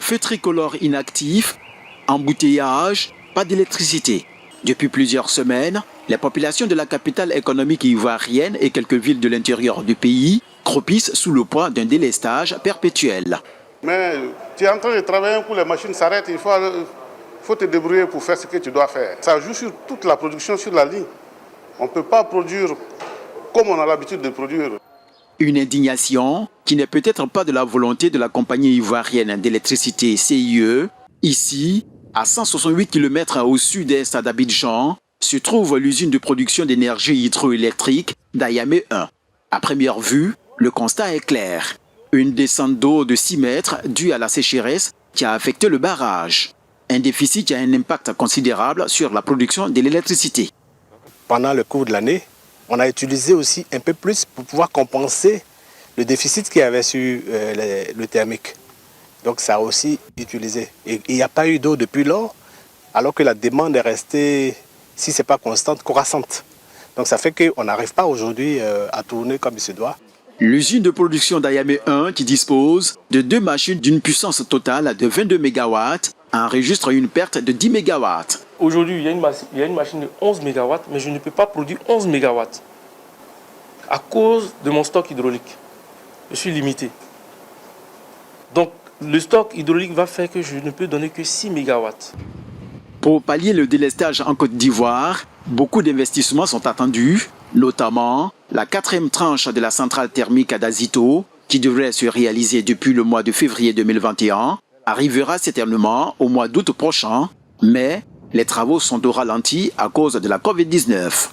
Feu tricolore inactif, embouteillage, pas d'électricité. Depuis plusieurs semaines, les populations de la capitale économique ivoirienne et quelques villes de l'intérieur du pays croupissent sous le poids d'un délestage perpétuel. Mais tu es en train de travailler pour les machines s'arrêtent, il faut te débrouiller pour faire ce que tu dois faire. Ça joue sur toute la production sur la ligne. On ne peut pas produire comme on a l'habitude de produire. Une indignation qui n'est peut-être pas de la volonté de la compagnie ivoirienne d'électricité CIE. Ici, à 168 km au sud-est d'Abidjan, se trouve l'usine de production d'énergie hydroélectrique d'Ayamé 1. À première vue, le constat est clair. Une descente d'eau de 6 mètres due à la sécheresse qui a affecté le barrage. Un déficit qui a un impact considérable sur la production de l'électricité. Pendant le cours de l'année, on a utilisé aussi un peu plus pour pouvoir compenser le déficit qu'il y avait sur le thermique. Donc ça a aussi utilisé. Et il n'y a pas eu d'eau depuis lors, alors que la demande est restée, si ce n'est pas constante, croissante. Donc ça fait qu'on n'arrive pas aujourd'hui à tourner comme il se doit. L'usine de production d'Ayamé 1, qui dispose de 2 machines d'une puissance totale de 22 MW, enregistre une perte de 10 MW. Aujourd'hui, il y a une machine de 11 MW, mais je ne peux pas produire 11 MW à cause de mon stock hydraulique. Je suis limité. Donc, le stock hydraulique va faire que je ne peux donner que 6 MW. Pour pallier le délestage en Côte d'Ivoire, beaucoup d'investissements sont attendus, notamment la 4e tranche de la centrale thermique d'Azito, qui devrait se réaliser depuis le mois de février 2021, arrivera certainement au mois d'août prochain, mais les travaux sont au ralenti à cause de la Covid-19.